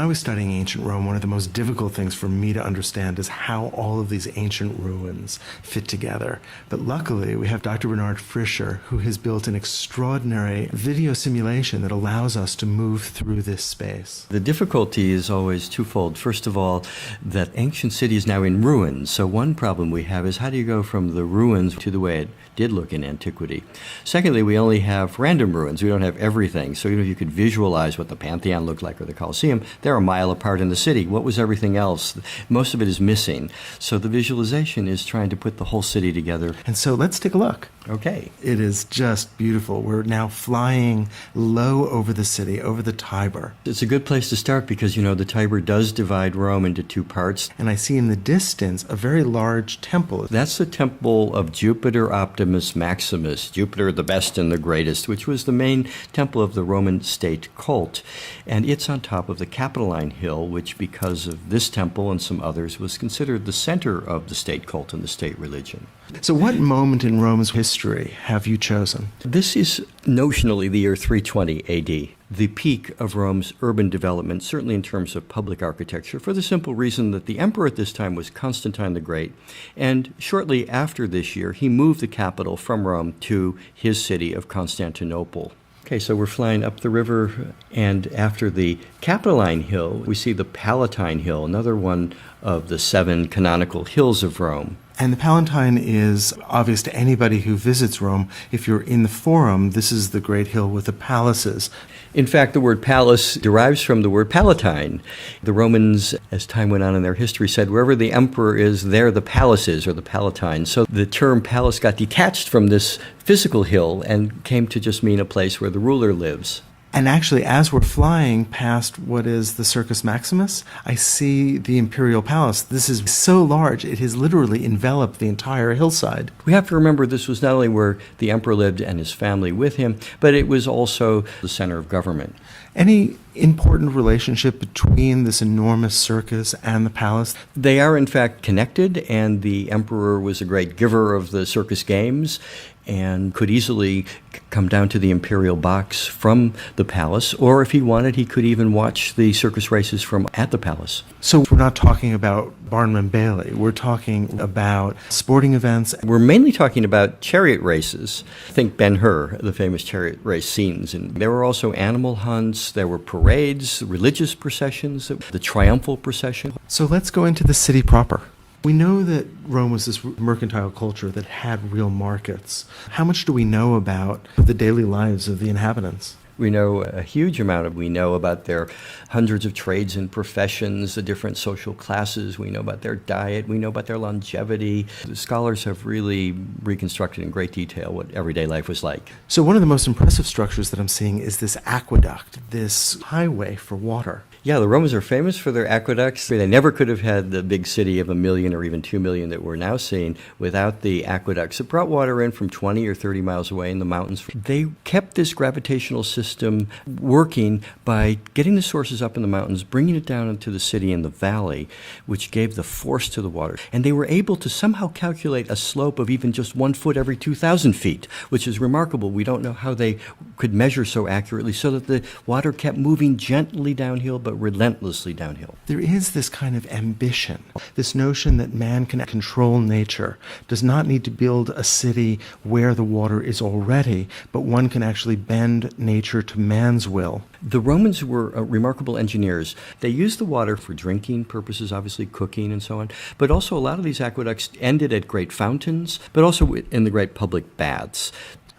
was studying ancient Rome, one of the most difficult things for me to understand is how all of these ancient ruins fit together. But luckily, we have Dr. Bernard Fischer, who has built an extraordinary video simulation that allows us to move through this space. The difficulty is always twofold. First of all, that ancient city is now in ruins. So one problem we have is how do you go from the ruins to the way it did look in antiquity? Secondly, we only have random ruins. We don't have everything. So even if you could visualize what the Pantheon looked like or the Colosseum, they're a mile apart in the city. What was everything else? Most of it is missing. So the visualization is trying to put the whole city together. And so let's take a look. Okay. It is just beautiful. We're now flying low over the city, over the Tiber. It's a good place to start because, the Tiber does divide Rome into two parts. And I see in the distance a very large temple. That's the temple of Jupiter Optimus Maximus, Jupiter the best and the greatest, which was the main temple of the Roman state cult. And it's on top of the Capitoline Hill, which because of this temple and some others was considered the center of the state cult and the state religion. So what moment in Rome's history have you chosen? This is notionally the year 320 AD, the peak of Rome's urban development, certainly in terms of public architecture, for the simple reason that the emperor at this time was Constantine the Great, and shortly after this year, he moved the capital from Rome to his city of Constantinople. Okay, so we're flying up the river, and after the Capitoline Hill, we see the Palatine Hill, another one of the 7 canonical hills of Rome. And the Palatine is obvious to anybody who visits Rome. If you're in the Forum, this is the great hill with the palaces. In fact, the word palace derives from the word Palatine. The Romans, as time went on in their history, said wherever the emperor is, there the palace is, or the Palatine. So the term palace got detached from this physical hill and came to just mean a place where the ruler lives. And actually, as we're flying past what is the Circus Maximus, I see the Imperial Palace. This is so large, it has literally enveloped the entire hillside. We have to remember this was not only where the emperor lived and his family with him, but it was also the center of government. Any important relationship between this enormous circus and the palace? They are, in fact, connected, and the emperor was a great giver of the circus games and could easily come down to the imperial box from the palace, or if he wanted, he could even watch the circus races from at the palace. So we're not talking about Barnum and Bailey. We're talking about sporting events. We're mainly talking about chariot races. Think Ben-Hur, the famous chariot race scenes. And there were also animal hunts, there were parades, religious processions, the triumphal procession. So let's go into the city proper. We know that Rome was this mercantile culture that had real markets. How much do we know about the daily lives of the inhabitants? We know a huge amount. We know about their hundreds of trades and professions, the different social classes. We know about their diet. We know about their longevity. The scholars have really reconstructed in great detail what everyday life was like. So one of the most impressive structures that I'm seeing is this aqueduct, this highway for water. Yeah, the Romans are famous for their aqueducts. They never could have had the big city of 1 million or even 2 million that we're now seeing without the aqueducts. It brought water in from 20 or 30 miles away in the mountains. They kept this gravitational system working by getting the sources up in the mountains, bringing it down into the city in the valley, which gave the force to the water. And they were able to somehow calculate a slope of even just 1 foot every 2,000 feet, which is remarkable. We don't know how they could measure so accurately so that the water kept moving gently downhill but relentlessly downhill. There is this kind of ambition, this notion that man can control nature, does not need to build a city where the water is already, but one can actually bend nature to man's will. The Romans were remarkable engineers. They used the water for drinking purposes, obviously cooking and so on, but also a lot of these aqueducts ended at great fountains, but also in the great public baths.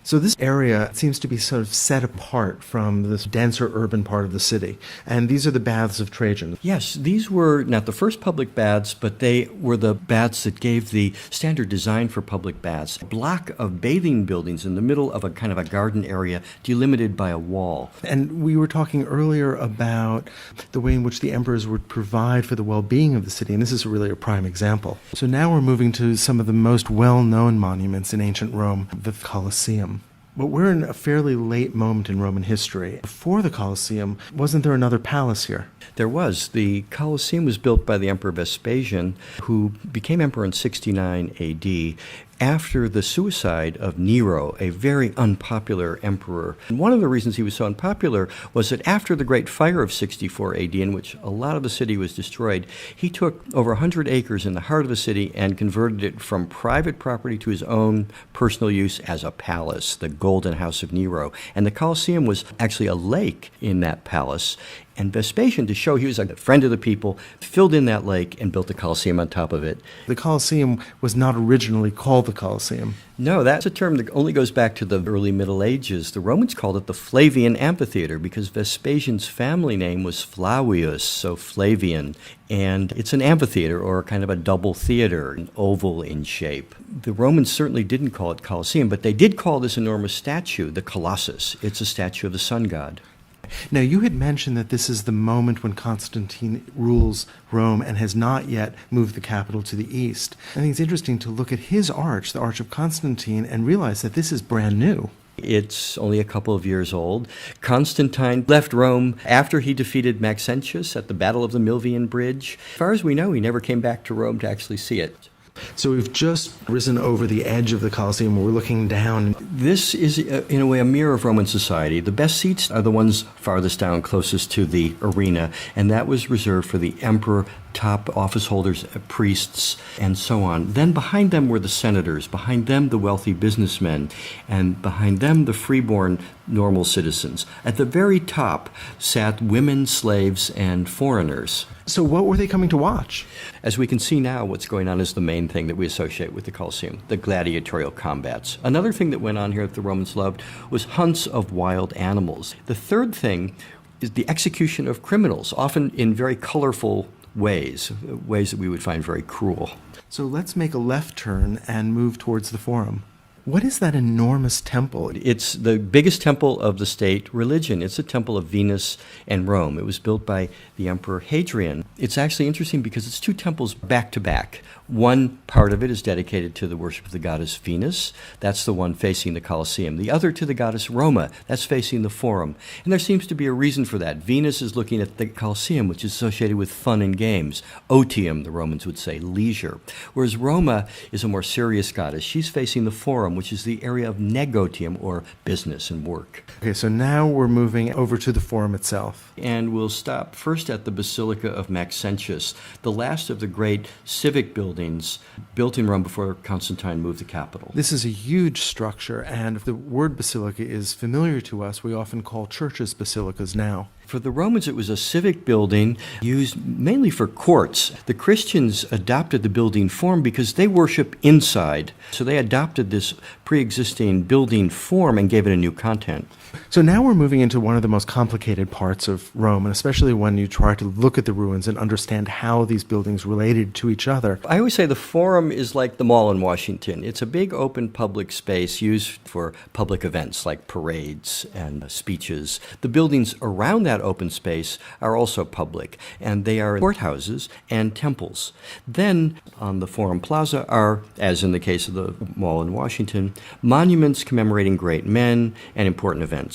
So this area seems to be sort of set apart from this denser urban part of the city. And these are the baths of Trajan. Yes, these were not the first public baths, but they were the baths that gave the standard design for public baths. A block of bathing buildings in the middle of a kind of a garden area delimited by a wall. And we were talking earlier about the way in which the emperors would provide for the well-being of the city, and this is really a prime example. So now we're moving to some of the most well-known monuments in ancient Rome, the Colosseum. But we're in a fairly late moment in Roman history. Before the Colosseum, wasn't there another palace here? There was. The Colosseum was built by the Emperor Vespasian, who became emperor in 69 AD. after the suicide of Nero, a very unpopular emperor. And one of the reasons he was so unpopular was that after the Great Fire of 64 AD, in which a lot of the city was destroyed, he took over 100 acres in the heart of the city and converted it from private property to his own personal use as a palace, the Golden House of Nero. And the Colosseum was actually a lake in that palace. And Vespasian, to show he was a friend of the people, filled in that lake and built the Colosseum on top of it. The Colosseum was not originally called the Colosseum. No, that's a term that only goes back to the early Middle Ages. The Romans called it the Flavian Amphitheater because Vespasian's family name was Flavius, so Flavian. And it's an amphitheater, or kind of a double theater, an oval in shape. The Romans certainly didn't call it Colosseum, but they did call this enormous statue the Colossus. It's a statue of the sun god. Now, you had mentioned that this is the moment when Constantine rules Rome and has not yet moved the capital to the east. I think it's interesting to look at his arch, the Arch of Constantine, and realize that this is brand new. It's only a couple of years old. Constantine left Rome after he defeated Maxentius at the Battle of the Milvian Bridge. As far as we know, he never came back to Rome to actually see it. So we've just risen over the edge of the Colosseum. We're looking down. This is, in a way, a mirror of Roman society. The best seats are the ones farthest down, closest to the arena, and that was reserved for the emperor, top office holders, priests, and so on. Then behind them were the senators, behind them the wealthy businessmen, and behind them the freeborn normal citizens. At the very top sat women, slaves, and foreigners. So what were they coming to watch? As we can see now, what's going on is the main thing that we associate with the Colosseum, the gladiatorial combats. Another thing that went on here that the Romans loved was hunts of wild animals. The third thing is the execution of criminals, often in very colorful ways that we would find very cruel. So let's make a left turn and move towards the Forum. What is that enormous temple? It's the biggest temple of the state religion. It's a temple of Venus and Rome. It was built by the Emperor Hadrian. It's actually interesting because it's two temples back to back. One part of it is dedicated to the worship of the goddess Venus. That's the one facing the Colosseum. The other to the goddess Roma. That's facing the Forum. And there seems to be a reason for that. Venus is looking at the Colosseum, which is associated with fun and games. Otium, the Romans would say, leisure. Whereas Roma is a more serious goddess. She's facing the Forum, which is the area of negotium, or business and work. Okay, so now we're moving over to the Forum itself. And we'll stop first at the Basilica of Maxentius, the last of the great civic buildings built in Rome before Constantine moved the capital. This is a huge structure, and if the word basilica is familiar to us, we often call churches basilicas now. For the Romans, it was a civic building used mainly for courts. The Christians adopted the building form because they worship inside. So they adopted this pre-existing building form and gave it a new content. So now we're moving into one of the most complicated parts of Rome, and especially when you try to look at the ruins and understand how these buildings related to each other. I always say the Forum is like the mall in Washington. It's a big open public space used for public events like parades and speeches. The buildings around that open space are also public, and they are courthouses and temples. Then on the Forum Plaza are, as in the case of the mall in Washington, monuments commemorating great men and important events.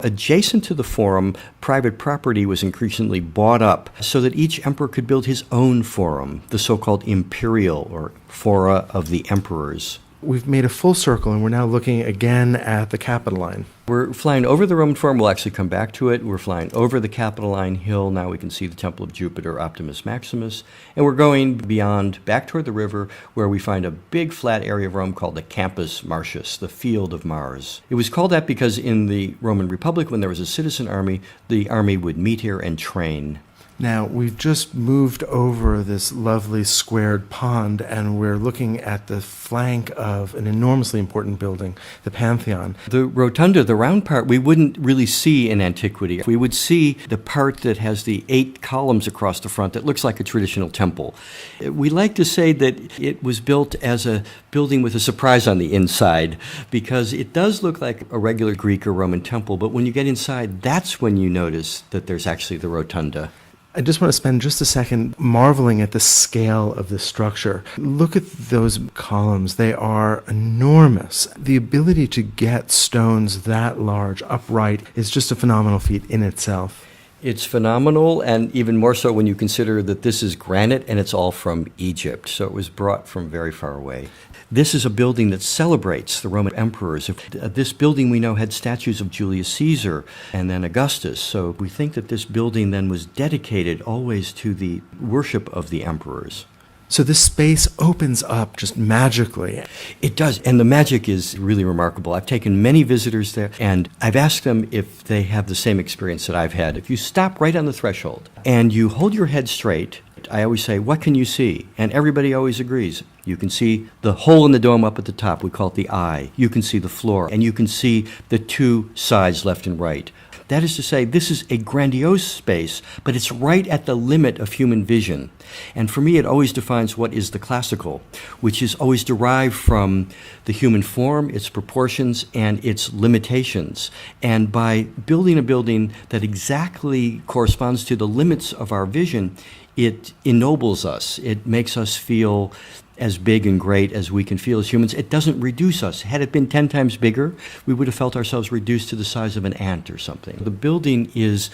Adjacent to the Forum, private property was increasingly bought up so that each emperor could build his own forum, the so-called imperial, or fora of the emperors. We've made a full circle, and we're now looking again at the Capitoline. We're flying over the Roman Forum. We'll actually come back to it. We're flying over the Capitoline Hill. Now we can see the Temple of Jupiter, Optimus Maximus. And we're going beyond, back toward the river, where we find a big flat area of Rome called the Campus Martius, the Field of Mars. It was called that because in the Roman Republic, when there was a citizen army, the army would meet here and train. Now, we've just moved over this lovely squared pond, and we're looking at the flank of an enormously important building, the Pantheon. The rotunda, the round part, we wouldn't really see in antiquity. We would see the part that has the 8 columns across the front that looks like a traditional temple. We like to say that it was built as a building with a surprise on the inside, because it does look like a regular Greek or Roman temple, but when you get inside, that's when you notice that there's actually the rotunda. I just want to spend just a second marveling at the scale of this structure. Look at those columns. They are enormous. The ability to get stones that large upright is just a phenomenal feat in itself. It's phenomenal, and even more so when you consider that this is granite and it's all from Egypt, so it was brought from very far away. This is a building that celebrates the Roman emperors. This building we know had statues of Julius Caesar and then Augustus. So we think that this building then was dedicated always to the worship of the emperors. So this space opens up just magically. It does, and the magic is really remarkable. I've taken many visitors there, and I've asked them if they have the same experience that I've had. If you stop right on the threshold and you hold your head straight, I always say, what can you see? And everybody always agrees. You can see the hole in the dome up at the top. We call it the eye. You can see the floor, and you can see the two sides, left and right. That is to say, this is a grandiose space, but it's right at the limit of human vision. And for me, it always defines what is the classical, which is always derived from the human form, its proportions, and its limitations. And by building a building that exactly corresponds to the limits of our vision, it ennobles us. It makes us feel as big and great as we can feel as humans. It doesn't reduce us. Had it been 10 times bigger, we would have felt ourselves reduced to the size of an ant or something. The building is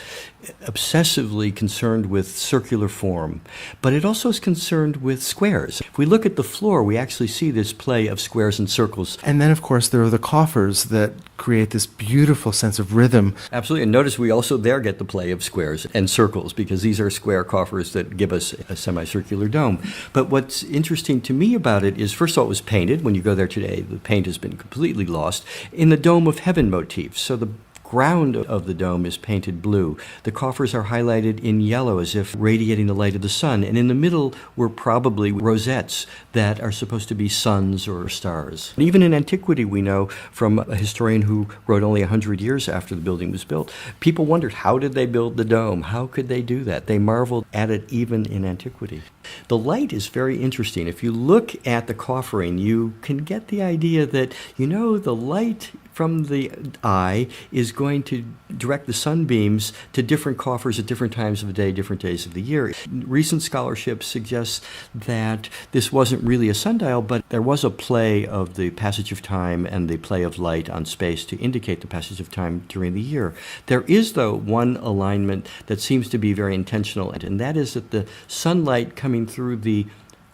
obsessively concerned with circular form, but it also is concerned with squares. If we look at the floor, we actually see this play of squares and circles. And then, of course, there are the coffers that create this beautiful sense of rhythm. Absolutely. And notice we also there get the play of squares and circles, because these are square coffers that give us a semicircular dome. But what's interesting to me about it is, first of all, it was painted. When you go there today, the paint has been completely lost, in the Dome of Heaven motif. So the ground of the dome is painted blue. The coffers are highlighted in yellow as if radiating the light of the sun. And in the middle were probably rosettes that are supposed to be suns or stars. And even in antiquity, we know from a historian who wrote only 100 years after the building was built, people wondered, how did they build the dome? How could they do that? They marveled at it even in antiquity. The light is very interesting. If you look at the coffering, you can get the idea that, the light from the eye is going to direct the sunbeams to different coffers at different times of the day, different days of the year. Recent scholarship suggests that this wasn't really a sundial, but there was a play of the passage of time and the play of light on space to indicate the passage of time during the year. There is, though, one alignment that seems to be very intentional, and that is that the sunlight coming through the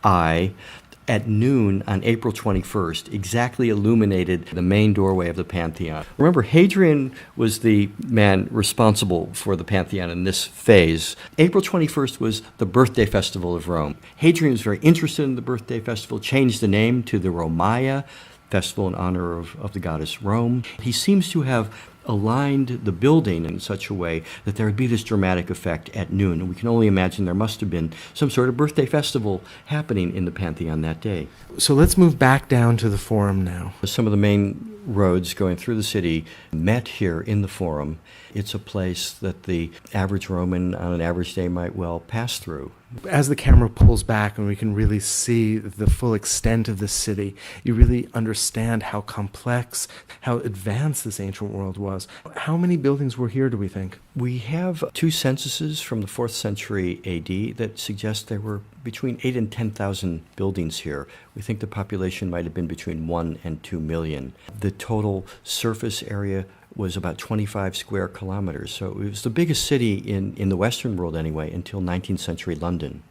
eye at noon on April 21st exactly illuminated the main doorway of the Pantheon. Remember, Hadrian was the man responsible for the Pantheon in this phase. April 21st was the birthday festival of Rome. Hadrian was very interested in the birthday festival, changed the name to the Romaya, festival in honor of the goddess Rome. He seems to have aligned the building in such a way that there would be this dramatic effect at noon. And we can only imagine there must have been some sort of birthday festival happening in the Pantheon that day. So let's move back down to the Forum now. Some of the main roads going through the city met here in the Forum. It's a place that the average Roman on an average day might well pass through. As the camera pulls back and we can really see the full extent of the city, you really understand how complex, how advanced this ancient world was. How many buildings were here, do we think? We have 2 censuses from the 4th century AD that suggest there were between 8,000 and 10,000 buildings here. We think the population might have been between 1 and 2 million. The total surface area was about 25 square kilometers. So it was the biggest city in the Western world anyway until 19th century London.